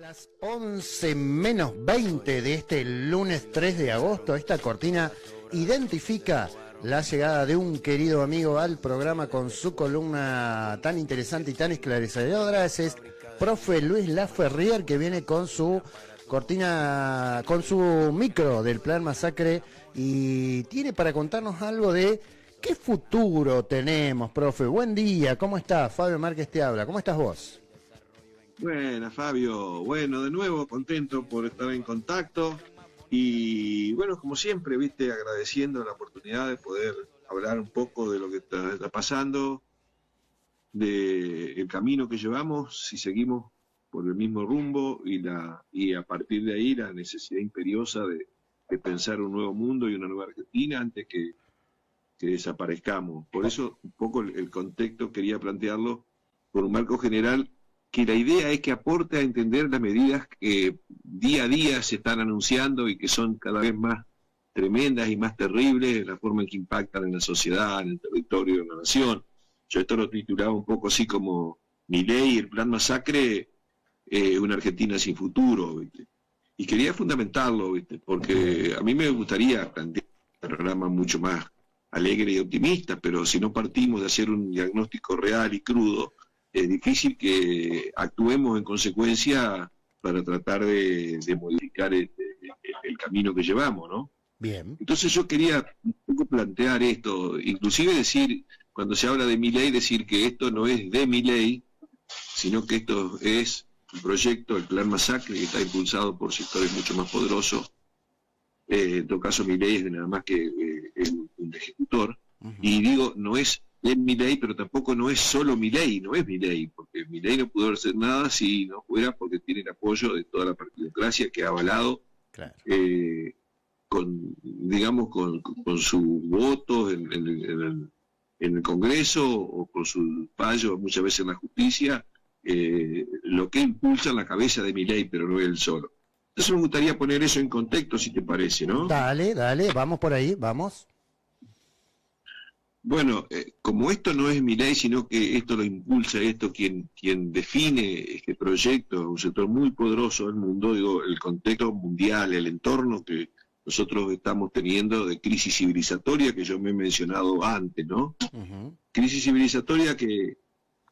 Las 11:20 de este lunes 3 de agosto, esta cortina identifica la llegada de un querido amigo al programa con su columna tan interesante y tan esclarecedora. Es profe Luis Laferrier, que viene con su cortina, con su micro del Plan Masacre, y tiene para contarnos algo de qué futuro tenemos, profe. Buen día, ¿cómo estás? Fabio Márquez te habla, ¿cómo estás vos? Buenas, Fabio. Bueno, de nuevo, contento por estar en contacto y bueno, como siempre, viste, agradeciendo la oportunidad de poder hablar un poco de lo que está pasando, del camino que llevamos, si seguimos por el mismo rumbo y a partir de ahí la necesidad imperiosa de pensar un nuevo mundo y una nueva Argentina antes que desaparezcamos. Por eso un poco el contexto quería plantearlo por un marco general, que la idea es que aporte a entender las medidas que día a día se están anunciando y que son cada vez más tremendas y más terribles, la forma en que impactan en la sociedad, en el territorio, en la nación. Yo esto lo titulaba un poco así como Milei, el Plan Masacre, una Argentina sin futuro, ¿viste? Y quería fundamentarlo, ¿viste? Porque a mí me gustaría plantear un programa mucho más alegre y optimista, pero si no partimos de hacer un diagnóstico real y crudo, es difícil que actuemos en consecuencia para tratar de modificar el camino que llevamos, ¿no? Bien. Entonces yo quería un poco plantear esto, inclusive decir, cuando se habla de Milei, decir que esto no es de Milei, sino que esto es un proyecto, el Plan Masacre, que está impulsado por sectores mucho más poderosos. En todo caso, Milei es nada más que un ejecutor. Y digo, no es de Milei, pero tampoco no es solo Milei, no es Milei, porque Milei no pudo hacer nada si no fuera porque tiene el apoyo de toda la partidocracia que ha avalado, Claro. con sus votos en el Congreso o con sus fallos muchas veces en la justicia, lo que impulsa en la cabeza de Milei, pero no es él solo. Entonces me gustaría poner eso en contexto, si te parece, ¿no? Dale, vamos por ahí, vamos. Bueno, como esto no es Milei, sino que esto lo impulsa, quien define este proyecto, un sector muy poderoso del mundo, digo, el contexto mundial, el entorno que nosotros estamos teniendo de crisis civilizatoria, que yo me he mencionado antes, ¿no? Crisis civilizatoria que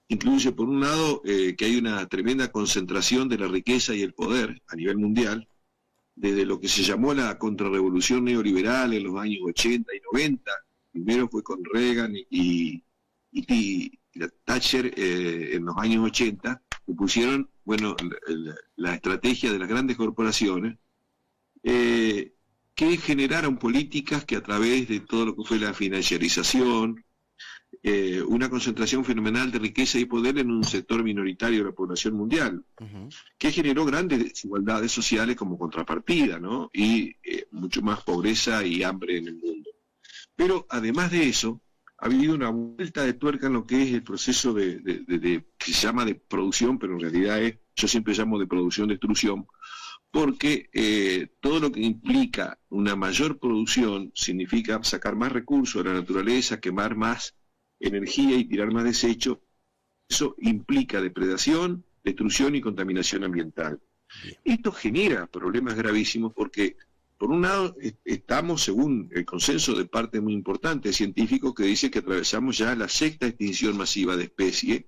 incluye, por un lado, que hay una tremenda concentración de la riqueza y el poder a nivel mundial, desde lo que se llamó la contrarrevolución neoliberal en los años 80 y 90, primero fue con Reagan y la Thatcher en los años 80, que pusieron, bueno, la estrategia de las grandes corporaciones, que generaron políticas que a través de todo lo que fue la financiarización, una concentración fenomenal de riqueza y poder en un sector minoritario de la población mundial, que generó grandes desigualdades sociales como contrapartida, ¿no? Y mucho más pobreza y hambre en el mundo. Pero además de eso, ha habido una vuelta de tuerca en lo que es el proceso que se llama de producción, pero en realidad yo siempre llamo de producción-destrucción, porque todo lo que implica una mayor producción significa sacar más recursos de la naturaleza, quemar más energía y tirar más desecho. Eso implica depredación, destrucción y contaminación ambiental. Bien. Esto genera problemas gravísimos porque, por un lado, estamos, según el consenso de parte muy importante de científicos, que dice que atravesamos ya la 6ª extinción masiva de especies.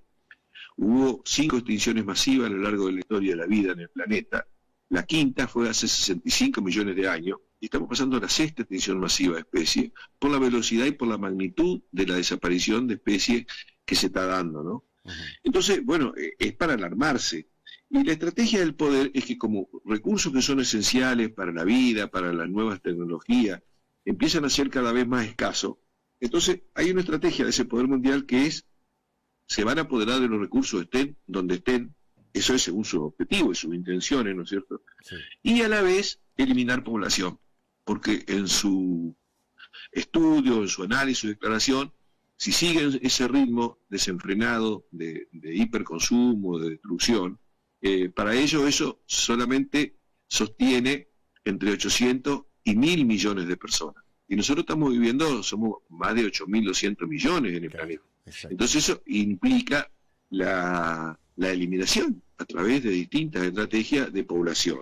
Hubo 5 extinciones masivas a lo largo de la historia de la vida en el planeta. La 5ª fue hace 65 millones de años, y estamos pasando a la 6ª extinción masiva de especies, por la velocidad y por la magnitud de la desaparición de especies que se está dando, ¿no? Entonces, bueno, es para alarmarse. Y la estrategia del poder es que, como recursos que son esenciales para la vida, para las nuevas tecnologías, empiezan a ser cada vez más escasos. Entonces hay una estrategia de ese poder mundial que se van a apoderar de los recursos, estén donde estén. Eso es según sus objetivos y sus intenciones, ¿no es cierto? Sí. Y a la vez eliminar población, porque en su estudio, en su análisis, su declaración, si siguen ese ritmo desenfrenado de hiperconsumo, de destrucción, para ellos eso solamente sostiene entre 800 y 1.000 millones de personas. Y nosotros somos más de 8.200 millones en el planeta. Exacto. Entonces eso implica la eliminación a través de distintas estrategias de población.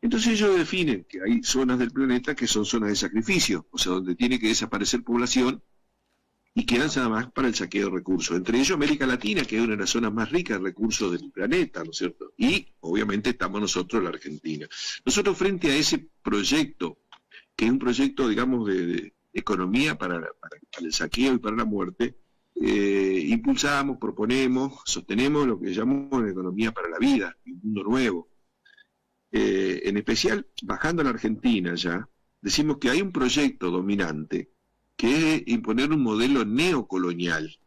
Entonces ellos definen que hay zonas del planeta que son zonas de sacrificio, o sea, donde tiene que desaparecer población y quedan nada más para el saqueo de recursos. Entre ellos América Latina, que es una de las zonas más ricas de recursos del planeta, ¿no es cierto? Y obviamente estamos nosotros, la Argentina. Nosotros frente a ese proyecto, que es un proyecto, digamos, de economía para el saqueo y para la muerte, impulsamos, proponemos, sostenemos lo que llamamos una economía para la vida, un mundo nuevo. En especial, bajando a la Argentina ya, decimos que hay un proyecto dominante que es imponer un modelo neocolonial.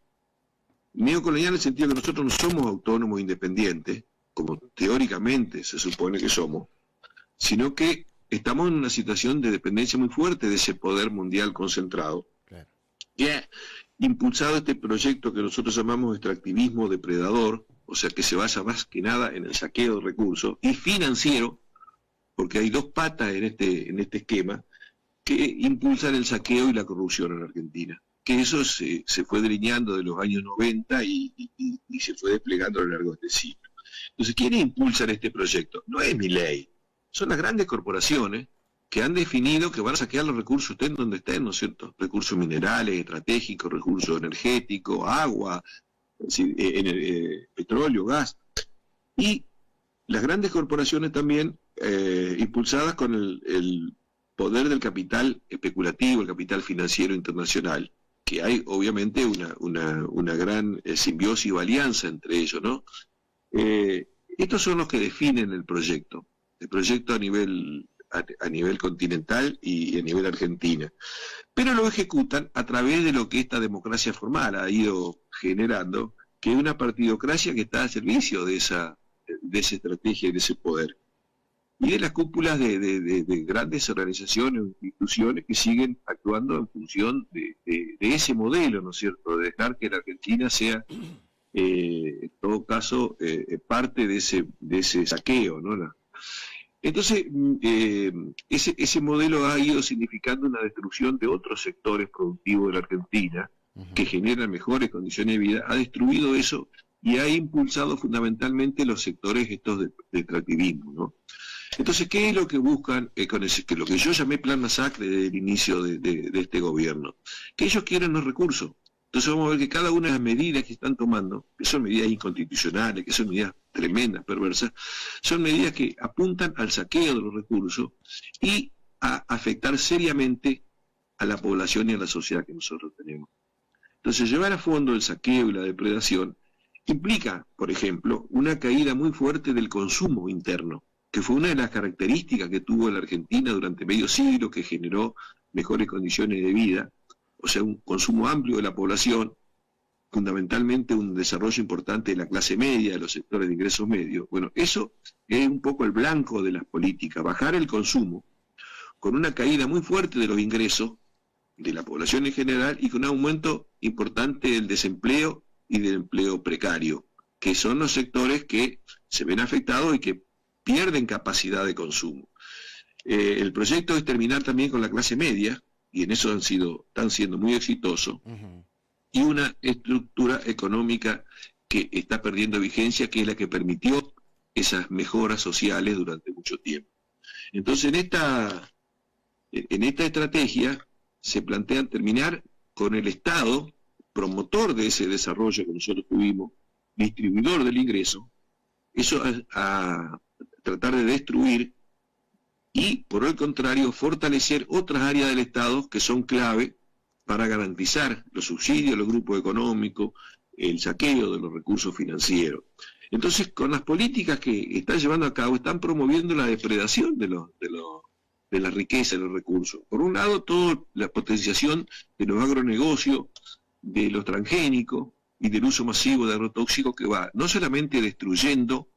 Neocolonial en el sentido que nosotros no somos autónomos independientes, como teóricamente se supone que somos, sino que estamos en una situación de dependencia muy fuerte de ese poder mundial concentrado, claro, que ha impulsado este proyecto que nosotros llamamos extractivismo depredador, o sea que se basa más que nada en el saqueo de recursos, y financiero, porque hay dos patas en este esquema, que impulsan el saqueo y la corrupción en Argentina. Que eso se fue delineando de los años 90 y se fue desplegando a lo largo de este siglo. Entonces, ¿quiénes impulsan este proyecto? No es Milei, son las grandes corporaciones que han definido que van a saquear los recursos estén donde estén, ¿no es cierto? Recursos minerales, estratégicos, recursos energéticos, agua, petróleo, gas. Y las grandes corporaciones también impulsadas con el poder del capital especulativo, el capital financiero internacional, que hay obviamente una gran simbiosis o alianza entre ellos, ¿no? Estos son los que definen el proyecto a nivel continental y a nivel Argentina. Pero lo ejecutan a través de lo que esta democracia formal ha ido generando, que es una partidocracia que está al servicio de esa estrategia y de ese poder. Y de las cúpulas de grandes organizaciones o instituciones que siguen actuando en función de ese modelo, ¿no es cierto?, de dejar que la Argentina sea, en todo caso, parte de ese saqueo, ¿no? Entonces, ese modelo ha ido significando una destrucción de otros sectores productivos de la Argentina, que generan mejores condiciones de vida, ha destruido eso y ha impulsado fundamentalmente los sectores estos de extractivismo, ¿no? Entonces, ¿qué es lo que buscan con que lo que yo llamé plan masacre desde el inicio de este gobierno? Que ellos quieren los recursos. Entonces vamos a ver que cada una de las medidas que están tomando, que son medidas inconstitucionales, que son medidas tremendas, perversas, son medidas que apuntan al saqueo de los recursos y a afectar seriamente a la población y a la sociedad que nosotros tenemos. Entonces, llevar a fondo el saqueo y la depredación implica, por ejemplo, una caída muy fuerte del consumo interno, que fue una de las características que tuvo la Argentina durante medio siglo, que generó mejores condiciones de vida, o sea, un consumo amplio de la población, fundamentalmente un desarrollo importante de la clase media, de los sectores de ingresos medios. Bueno, eso es un poco el blanco de las políticas, bajar el consumo, con una caída muy fuerte de los ingresos de la población en general y con un aumento importante del desempleo y del empleo precario, que son los sectores que se ven afectados y que pierden capacidad de consumo. El proyecto es terminar también con la clase media, y en eso están siendo muy exitosos, y una estructura económica que está perdiendo vigencia, que es la que permitió esas mejoras sociales durante mucho tiempo. Entonces, en esta estrategia se plantea terminar con el Estado, promotor de ese desarrollo que nosotros tuvimos, distribuidor del ingreso, eso a tratar de destruir y, por el contrario, fortalecer otras áreas del Estado que son clave para garantizar los subsidios, los grupos económicos, el saqueo de los recursos financieros. Entonces, con las políticas que están llevando a cabo, están promoviendo la depredación de la riqueza, de los recursos. Por un lado, toda la potenciación de los agronegocios, de los transgénicos y del uso masivo de agrotóxicos que va no solamente destruyendo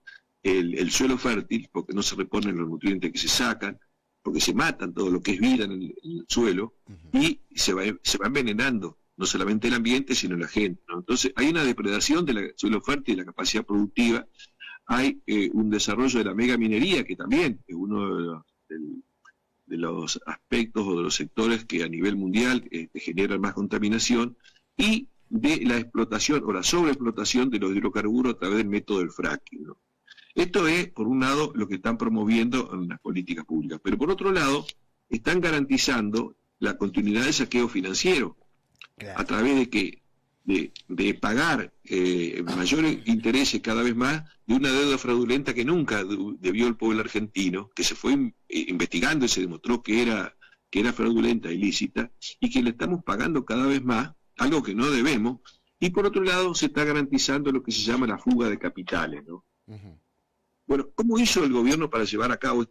el suelo fértil, porque no se reponen los nutrientes que se sacan, porque se matan todo lo que es vida en el suelo, y se va envenenando no solamente el ambiente, sino la gente, ¿no? Entonces hay una depredación del suelo fértil y la capacidad productiva, hay un desarrollo de la megaminería, que también es uno de los aspectos o de los sectores que a nivel mundial generan más contaminación, y de la explotación o la sobreexplotación de los hidrocarburos a través del método del fracking, ¿no? Esto es, por un lado, lo que están promoviendo en las políticas públicas, pero por otro lado, están garantizando la continuidad del saqueo financiero, Claro. a través de que de pagar mayores intereses cada vez más de una deuda fraudulenta que nunca debió el pueblo argentino, que se fue investigando y se demostró que era fraudulenta, ilícita, y que le estamos pagando cada vez más, algo que no debemos, y por otro lado se está garantizando lo que se llama la fuga de capitales, ¿no? Ujú. Bueno, ¿cómo hizo el gobierno para llevar a cabo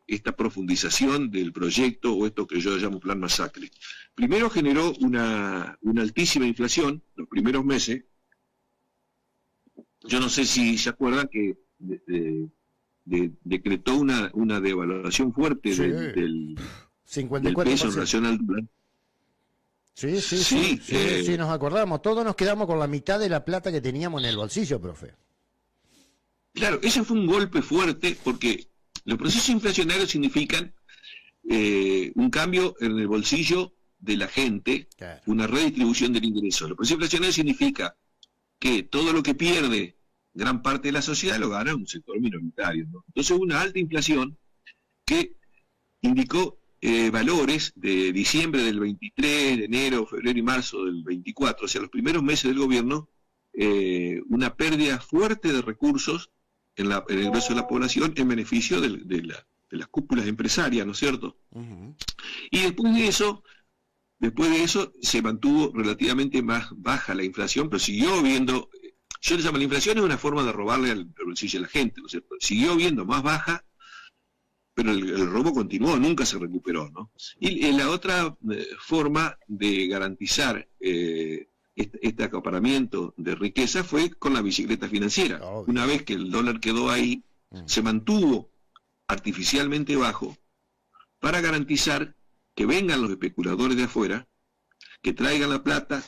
esta profundización del proyecto, o esto que yo llamo Plan Masacre? Primero generó una altísima inflación los primeros meses. Yo no sé si se acuerdan que decretó una devaluación fuerte Sí. del 54%. peso en relación al dólar. Sí, nos acordamos. Todos nos quedamos con la mitad de la plata que teníamos en el bolsillo, profe. Claro, ese fue un golpe fuerte porque los procesos inflacionarios significan un cambio en el bolsillo de la gente, Claro. una redistribución del ingreso. Los procesos inflacionarios significa que todo lo que pierde gran parte de la sociedad lo gana un sector minoritario, ¿no? Entonces una alta inflación que indicó valores de diciembre del 23, de enero, febrero y marzo del 24, o sea, los primeros meses del gobierno, una pérdida fuerte de recursos en el grueso de la población en beneficio de las cúpulas empresarias, ¿no es cierto? Ujú. Y después de eso se mantuvo relativamente más baja la inflación, pero siguió viendo, yo le llamo la inflación es una forma de robarle al bolsillo a la gente, ¿no es cierto? Siguió viendo más baja, pero el robo continuó, nunca se recuperó, ¿no? Y la otra forma de garantizar este acaparamiento de riqueza fue con la bicicleta financiera. Obvio. Una vez que el dólar quedó ahí, se mantuvo artificialmente bajo para garantizar que vengan los especuladores de afuera, que traigan la plata,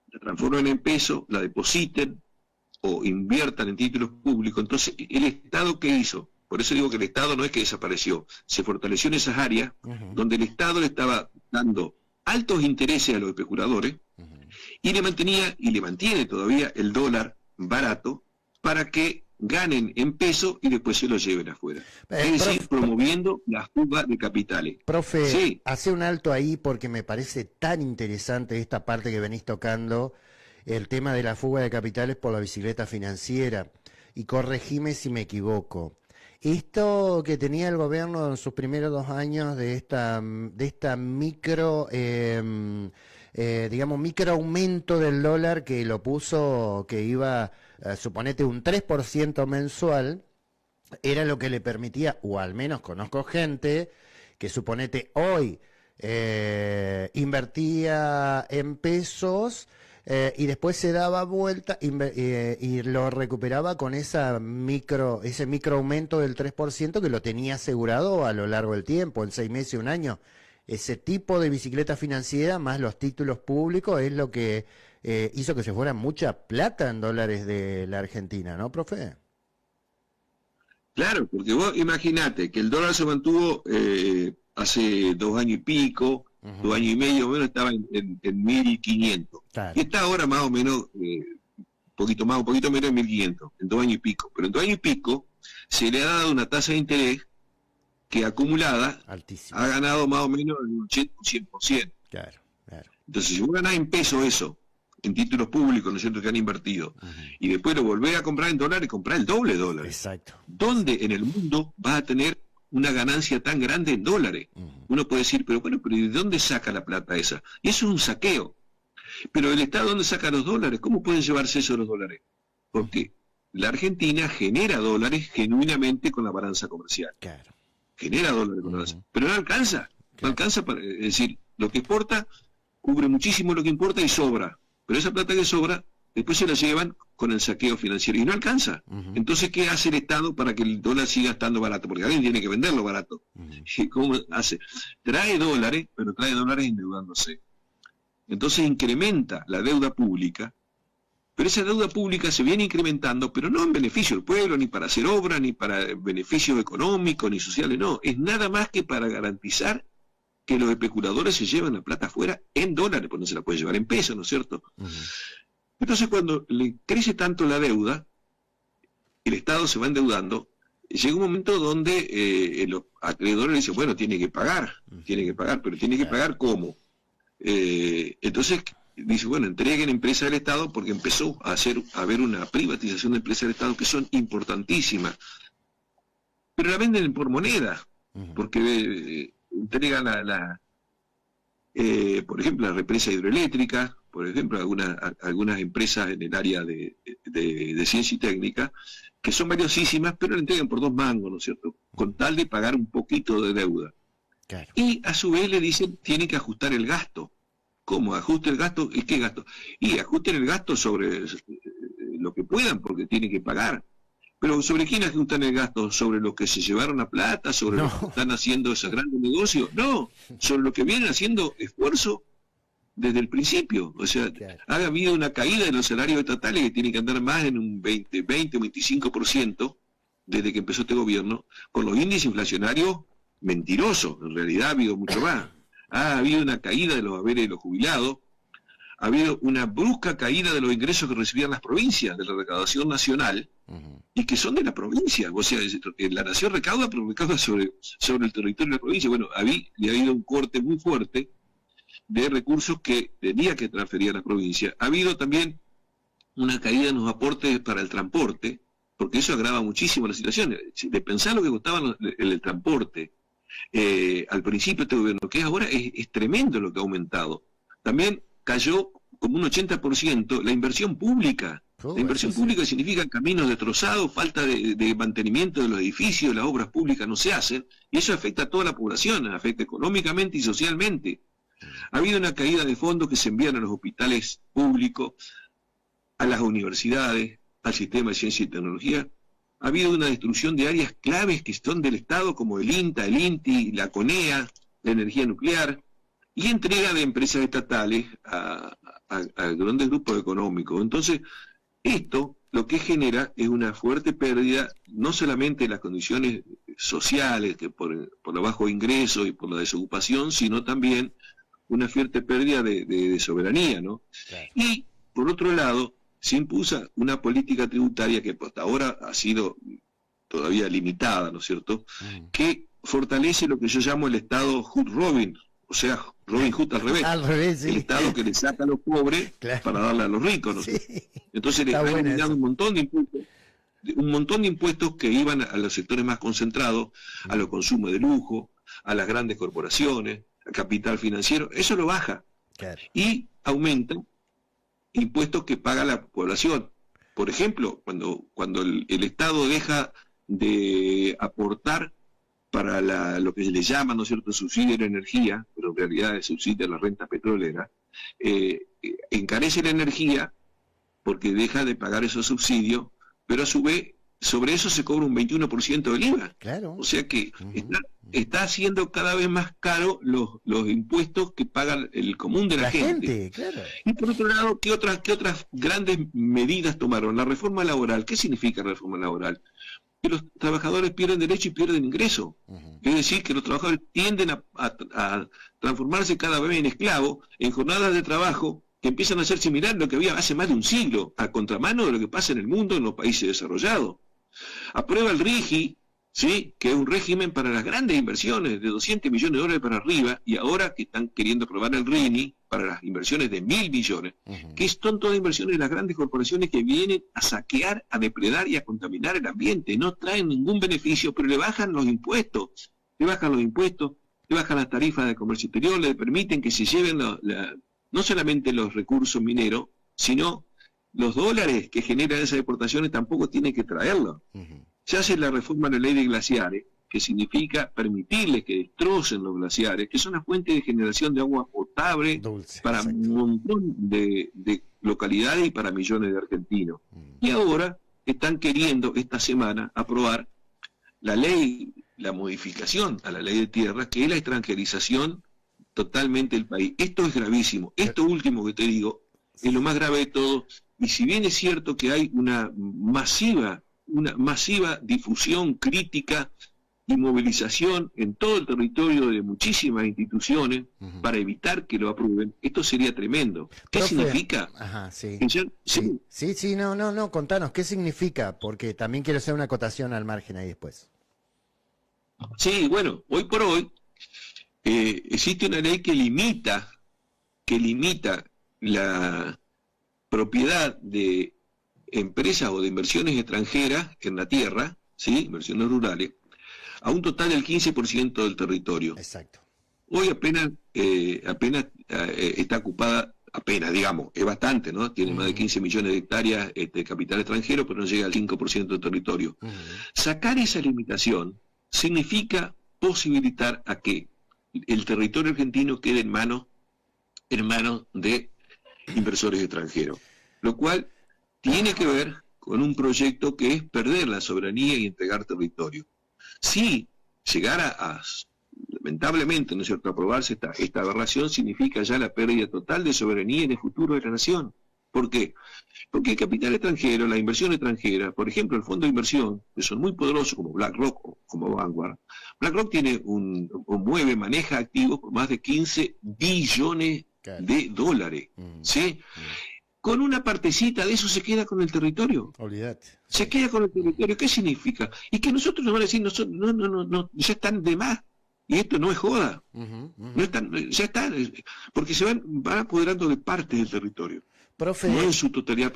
la transformen en peso, la depositen o inviertan en títulos públicos. Entonces, ¿el Estado qué hizo? Por eso digo que el Estado no es que desapareció, se fortaleció en esas áreas donde el Estado le estaba dando altos intereses a los especuladores y le mantenía y le mantiene todavía el dólar barato para que ganen en peso y después se lo lleven afuera. Es decir, promoviendo la fuga de capitales. Profe, Sí. hace un alto ahí porque me parece tan interesante esta parte que venís tocando, el tema de la fuga de capitales por la bicicleta financiera. Y corregime si me equivoco. Esto que tenía el gobierno en sus primeros 2 años de esta micro, digamos, micro aumento del dólar que lo puso, que iba, suponete, un 3% mensual, era lo que le permitía, o al menos conozco gente, que suponete hoy invertía en pesos y después se daba vuelta y lo recuperaba con ese micro aumento del 3% que lo tenía asegurado a lo largo del tiempo, en 6 meses, 1 año. Ese tipo de bicicleta financiera más los títulos públicos es lo que hizo que se fuera mucha plata en dólares de la Argentina, ¿no, profe? Claro, porque vos imaginate que el dólar se mantuvo hace 2 años y pico, 2 años y medio, o menos estaba en 1.500. Claro. Y está ahora más o menos, un poquito más, un poquito menos de 1.500, en 2 años y pico. Pero en 2 años y pico se le ha dado una tasa de interés que acumulada Altísimo. ha ganado más o menos el 80 o 100%. Claro, claro. Entonces, si vos ganás en peso eso, en títulos públicos, ¿no es cierto?, que han invertido, y después lo volvés a comprar en dólares, comprar el doble de dólares. Exacto. ¿Dónde en el mundo vas a tener una ganancia tan grande en dólares? Uno puede decir, pero bueno, pero ¿de dónde saca la plata esa? Y eso es un saqueo. Pero el Estado, ¿dónde saca los dólares? ¿Cómo pueden llevarse eso los dólares? Porque la Argentina genera dólares genuinamente con la balanza comercial. Claro. Genera dólares con la balanza. Pero no alcanza. No alcanza para, es decir, lo que exporta cubre muchísimo lo que importa y sobra. Pero esa plata que sobra, después se la llevan con el saqueo financiero y no alcanza. Entonces, ¿qué hace el Estado para que el dólar siga estando barato? Porque alguien tiene que venderlo barato. ¿Y cómo hace? Trae dólares, pero trae dólares endeudándose. Entonces incrementa la deuda pública, pero esa deuda pública se viene incrementando, pero no en beneficio del pueblo, ni para hacer obras, ni para beneficios económicos, ni sociales, no. Es nada más que para garantizar que los especuladores se llevan la plata afuera en dólares, pues no se la puede llevar en pesos, ¿no es cierto? Entonces cuando le crece tanto la deuda, el Estado se va endeudando, llega un momento donde los acreedores dicen, bueno, tiene que pagar, pero tiene que pagar ¿cómo? Entonces dice, bueno, entreguen empresas del Estado, porque empezó a haber una privatización de empresas del Estado que son importantísimas, pero la venden por moneda, porque entregan por ejemplo, la represa hidroeléctrica, por ejemplo, algunas empresas en el área de ciencia y técnica, que son valiosísimas, pero la entregan por 2 mangos, ¿no es cierto?, con tal de pagar un poquito de deuda. Claro. Y a su vez le dicen, tienen que ajustar el gasto. ¿Cómo? ¿Ajuste el gasto? ¿Y qué gasto? Y ajusten el gasto sobre lo que puedan, porque tienen que pagar. Pero ¿sobre quién ajustan el gasto? ¿Sobre los que se llevaron la plata? ¿Sobre los que están haciendo esos grandes negocios? No, sobre los que vienen haciendo esfuerzo desde el principio. O sea, ha habido una caída de los salarios estatales que tienen que andar más en un 20 o 25% desde que empezó este gobierno, con los índices inflacionarios mentirosos. En realidad ha habido mucho más. Ha habido una caída de los haberes de los jubilados, ha habido una brusca caída de los ingresos que recibían las provincias, de la recaudación nacional, y que son de la provincia. O sea, la nación recauda, pero recauda sobre el territorio de la provincia. Bueno, ha habido un corte muy fuerte de recursos que tenía que transferir a la provincia. Ha habido también una caída en los aportes para el transporte, porque eso agrava muchísimo la situación. De pensar lo que costaba el transporte al principio de este gobierno, que ahora es tremendo lo que ha aumentado. También cayó como un 80% la inversión pública. La inversión pública significa caminos destrozados, falta de mantenimiento de los edificios, las obras públicas no se hacen, y eso afecta a toda la población, afecta económicamente y socialmente. Ha habido una caída de fondos que se envían a los hospitales públicos, a las universidades, al sistema de ciencia y tecnología. Ha habido una destrucción de áreas claves que son del Estado, como el INTA, el INTI, la CONEA, la energía nuclear, y entrega de empresas estatales a grandes grupos económicos. Entonces, esto lo que genera es una fuerte pérdida, no solamente de las condiciones sociales, que por los bajos ingresos y por la desocupación, sino también una fuerte pérdida de soberanía, ¿no? Claro. Y, por otro lado, se impuso una política tributaria que hasta ahora ha sido todavía limitada, ¿no es cierto?, que fortalece lo que yo llamo el Estado Hood-Robin, o sea, Robin Hood al revés. Al revés, sí. El Estado que le saca a los pobres para darle a los ricos, ¿no? Sí. Entonces le ha eliminado un montón de impuestos que iban a los sectores más concentrados, a los consumos de lujo, a las grandes corporaciones, al capital financiero. Eso lo baja. Claro. Y aumenta impuestos que paga la población. Por ejemplo, cuando el Estado deja de aportar para lo que se le llama, ¿no es cierto?, subsidio de la energía, pero en realidad es subsidio a la renta petrolera, encarece la energía porque deja de pagar esos subsidios, pero a su vez sobre eso se cobra un 21% del IVA. Claro. O sea que está haciendo cada vez más caro los impuestos que paga el común de la gente. Claro. Y por otro lado, ¿qué otras grandes medidas tomaron? La reforma laboral. ¿Qué significa la reforma laboral? Que los trabajadores pierden derecho y pierden ingreso. Es decir, que los trabajadores tienden a transformarse cada vez en esclavos, en jornadas de trabajo que empiezan a ser similares a lo que había hace más de un siglo, a contramano de lo que pasa en el mundo, en los países desarrollados. Aprueba el RIGI, ¿sí?, que es un régimen para las grandes inversiones de 200 millones de dólares para arriba, y ahora que están queriendo aprobar el RINI para las inversiones de 1.000 millones, que son todas inversiones de las grandes corporaciones que vienen a saquear, a depredar y a contaminar el ambiente. No traen ningún beneficio, pero le bajan los impuestos, le bajan las tarifas de comercio exterior, le permiten que se lleven no solamente los recursos mineros, sino los dólares que generan esas exportaciones tampoco tienen que traerlos. Se hace la reforma de la ley de glaciares, que significa permitirles que destrocen los glaciares, que son una fuente de generación de agua potable para un montón de localidades y para millones de argentinos. Y ahora están queriendo esta semana aprobar la modificación a la ley de tierras, que es la extranjerización totalmente del país. Esto es gravísimo. Esto último que te digo es lo más grave de todo, y si bien es cierto que hay una masiva difusión crítica y movilización en todo el territorio de muchísimas instituciones para evitar que lo aprueben, esto sería tremendo. ¿Qué significa? Ajá, sí. Sí, No, contanos, ¿qué significa? Porque también quiero hacer una acotación al margen ahí después. Sí, bueno, hoy por hoy existe una ley que limita la propiedad de empresas o de inversiones extranjeras en la tierra, ¿sí? Inversiones rurales, a un total del 15% del territorio. Exacto. Hoy apenas está ocupada, apenas, digamos, es bastante, ¿no? Tiene más de 15 millones de hectáreas de capital extranjero, pero no llega al 5% del territorio. Sacar esa limitación significa posibilitar a que el territorio argentino quede en manos de inversores extranjeros, lo cual tiene que ver con un proyecto que es perder la soberanía y entregar territorio. Si llegara lamentablemente, ¿no es cierto?, aprobarse esta aberración, significa ya la pérdida total de soberanía en el futuro de la nación. ¿Por qué? Porque el capital extranjero, la inversión extranjera, por ejemplo, el fondo de inversión, que son muy poderosos como BlackRock o como Vanguard, BlackRock maneja activos por más de 15 billones de dólares, ¿sí? Con una partecita de eso se queda con el territorio. Olvídate. Se queda con el territorio. ¿Qué significa? Y que nosotros nos van a decir, no, ya están de más. Y esto no es joda. No están, ya está, porque se van apoderando de partes del territorio. Profe, no en su totalidad.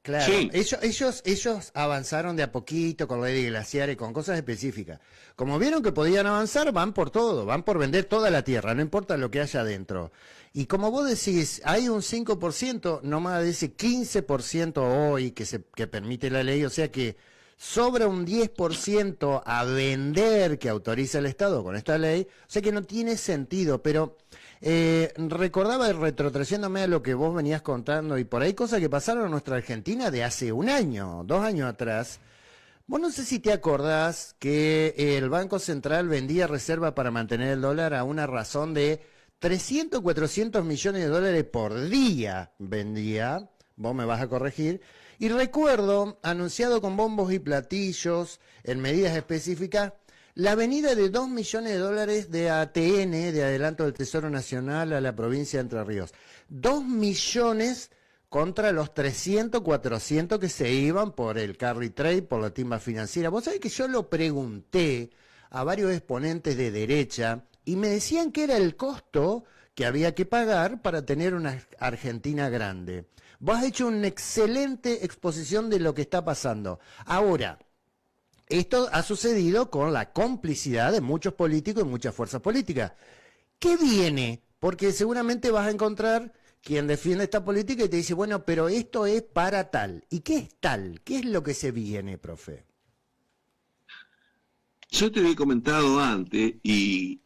Claro, sí. ellos avanzaron de a poquito con ley de glaciares, con cosas específicas. Como vieron que podían avanzar, van por todo, van por vender toda la tierra, no importa lo que haya adentro. Y como vos decís, hay un 5%, no más de ese 15% hoy que permite la ley, o sea que sobra un 10% a vender que autoriza el Estado con esta ley, o sea que no tiene sentido, pero recordaba, retrotrayéndome a lo que vos venías contando, y por ahí cosas que pasaron en nuestra Argentina de hace 1 año, 2 años atrás. Vos no sé si te acordás que el Banco Central vendía reserva para mantener el dólar a una razón de 300, 400 millones de dólares por día vendía, vos me vas a corregir, y recuerdo, anunciado con bombos y platillos, en medidas específicas, la venida de 2 millones de dólares de ATN, de Adelanto del Tesoro Nacional, a la provincia de Entre Ríos. 2 millones contra los 300, 400 que se iban por el carry trade, por la timba financiera. Vos sabés que yo lo pregunté a varios exponentes de derecha y me decían que era el costo que había que pagar para tener una Argentina grande. Vos has hecho una excelente exposición de lo que está pasando. Ahora, esto ha sucedido con la complicidad de muchos políticos y muchas fuerzas políticas. ¿Qué viene? Porque seguramente vas a encontrar quien defiende esta política y te dice, bueno, pero esto es para tal. ¿Y qué es tal? ¿Qué es lo que se viene, profe? Yo te había comentado antes, y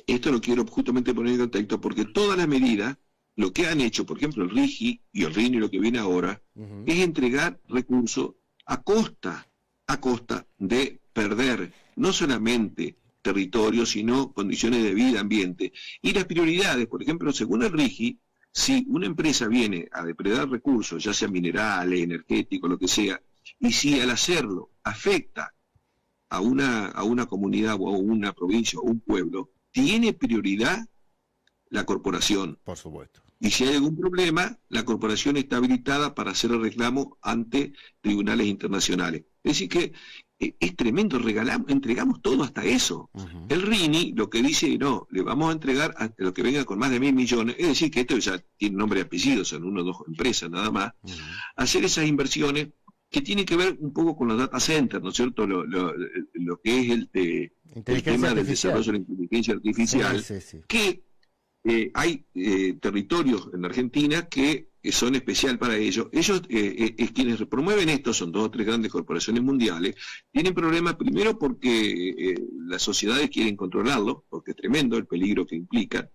esto lo quiero justamente poner en contexto, porque todas las medidas, lo que han hecho, por ejemplo, el RIGI y el RINI, lo que viene ahora, es entregar recursos a costa de perder no solamente territorio, sino condiciones de vida, ambiente. Y las prioridades, por ejemplo, según el RIGI, si una empresa viene a depredar recursos, ya sean minerales, energéticos, lo que sea, y si al hacerlo afecta a una comunidad o a una provincia o un pueblo, tiene prioridad la corporación. Por supuesto. Y si hay algún problema, la corporación está habilitada para hacer el reclamo ante tribunales internacionales. Es decir que es tremendo, entregamos todo hasta eso. El RINI lo que dice, no, le vamos a entregar a lo que venga con más de 1.000 millones, es decir que esto ya tiene nombre y apellido, son 1 o 2 empresas nada más, hacer esas inversiones que tienen que ver un poco con los data centers, ¿no es cierto? Lo que es el tema del desarrollo de la inteligencia artificial, que hay territorios en la Argentina que son especial para ellos. Ellos, quienes promueven esto, son 2 o 3 grandes corporaciones mundiales, tienen problemas primero porque las sociedades quieren controlarlo, porque es tremendo el peligro que implica.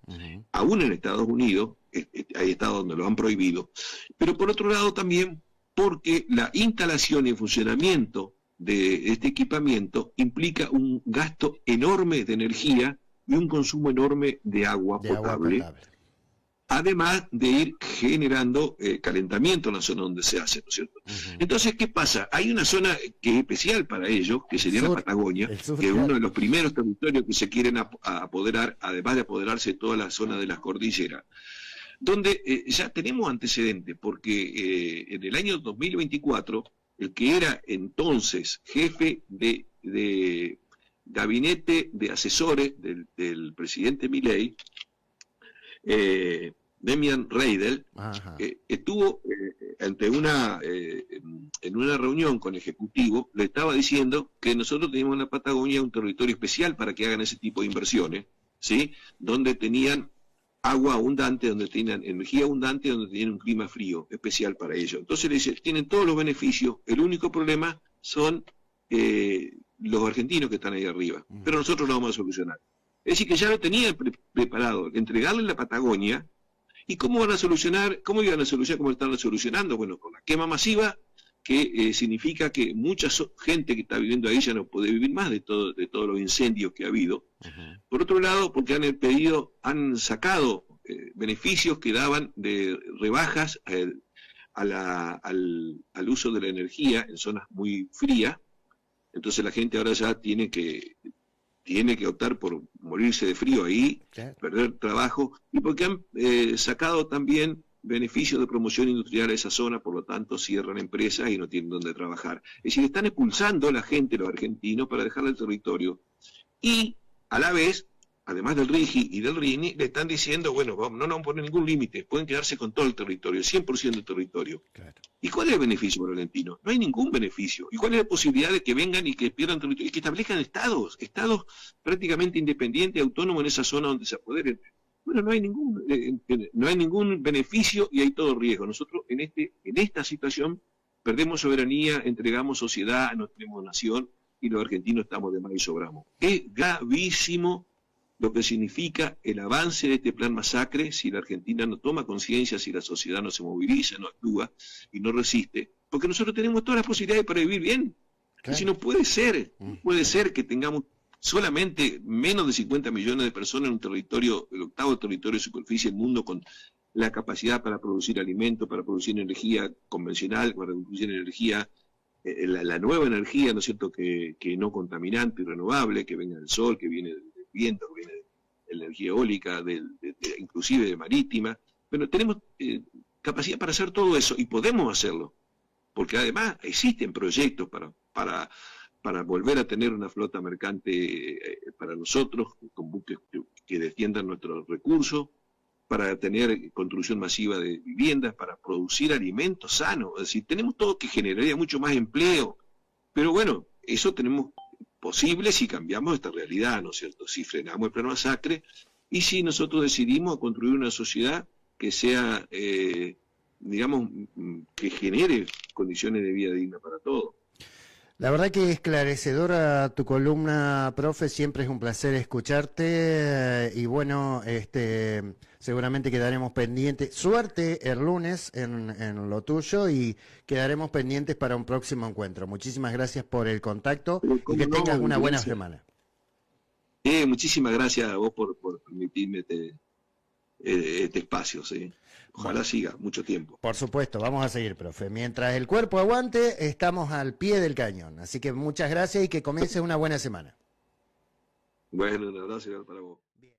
Aún en Estados Unidos, hay estados donde lo han prohibido, pero por otro lado también porque la instalación y funcionamiento de este equipamiento implica un gasto enorme de energía y un consumo enorme de agua potable. además de ir generando calentamiento en la zona donde se hace, ¿no es cierto? Entonces, ¿qué pasa? Hay una zona que es especial para ellos, que sería la Patagonia, que es uno de los primeros territorios que se quieren apoderar, además de apoderarse de toda la zona de las cordilleras, donde ya tenemos antecedentes, porque en el año 2024, el que era entonces jefe de gabinete de asesores del presidente Milei, Demian Reidel, estuvo en una reunión con el Ejecutivo, le estaba diciendo que nosotros teníamos en la Patagonia un territorio especial para que hagan ese tipo de inversiones, ¿sí? Donde tenían agua abundante, donde tenían energía abundante, donde tenían un clima frío, especial para ellos. Entonces le dice, tienen todos los beneficios, el único problema son los argentinos que están ahí arriba, pero nosotros lo vamos a solucionar. Es decir, que ya lo tenían preparado, entregarle la Patagonia. ¿Y cómo van a solucionar? ¿Cómo iban a solucionar? ¿Cómo están solucionando? Bueno, con la quema masiva, que significa que mucha gente que está viviendo ahí ya no puede vivir más de todos los incendios que ha habido. Por otro lado, porque han sacado beneficios que daban de rebajas al uso de la energía en zonas muy frías. Entonces la gente ahora ya tiene que optar por morirse de frío ahí, claro, perder trabajo, y porque han sacado también beneficios de promoción industrial a esa zona, por lo tanto cierran empresas y no tienen dónde trabajar. Es decir, están expulsando a la gente, los argentinos, para dejar el territorio. Y a la vez, además del RIGI y del RINI, le están diciendo, bueno, no nos vamos a poner ningún límite, pueden quedarse con todo el territorio, 100% del territorio. Claro. ¿Y cuál es el beneficio para el argentino? No hay ningún beneficio. ¿Y cuál es la posibilidad de que vengan y que pierdan territorio? Y que establezcan estados prácticamente independientes, autónomos en esa zona donde se apoderen. Bueno, no hay ningún beneficio y hay todo riesgo. Nosotros en esta situación perdemos soberanía, entregamos sociedad, no tenemos nación y los argentinos estamos de más y sobramos. Es gravísimo lo que significa el avance de este plan masacre si la Argentina no toma conciencia, si la sociedad no se moviliza, no actúa y no resiste, porque nosotros tenemos todas las posibilidades para vivir bien. Claro. Y si no puede ser que tengamos solamente menos de 50 millones de personas en un territorio, el octavo territorio de superficie del mundo, con la capacidad para producir alimentos, para producir energía convencional, para producir energía, la nueva energía, ¿no es cierto?, que no contaminante y renovable, que venga del sol, que viene del viento, que viene de la energía eólica, inclusive de marítima. Pero tenemos capacidad para hacer todo eso y podemos hacerlo, porque además existen proyectos para volver a tener una flota mercante para nosotros, con buques que defiendan nuestros recursos, para tener construcción masiva de viviendas, para producir alimentos sanos. Es decir, tenemos todo que generaría mucho más empleo. Pero bueno, eso tenemos posible si cambiamos esta realidad, ¿no es cierto? Si frenamos el plan masacre y si nosotros decidimos construir una sociedad que sea, digamos, que genere condiciones de vida digna para todos. La verdad que esclarecedora tu columna, profe, siempre es un placer escucharte y bueno, seguramente quedaremos pendientes. Suerte el lunes en lo tuyo y quedaremos pendientes para un próximo encuentro. Muchísimas gracias por el contacto y que tengas una buena semana. Muchísimas gracias a vos por permitirme este espacio, ¿sí? Ojalá siga mucho tiempo. Por supuesto, vamos a seguir, profe. Mientras el cuerpo aguante, estamos al pie del cañón. Así que muchas gracias y que comience una buena semana. Bueno, un abrazo para vos.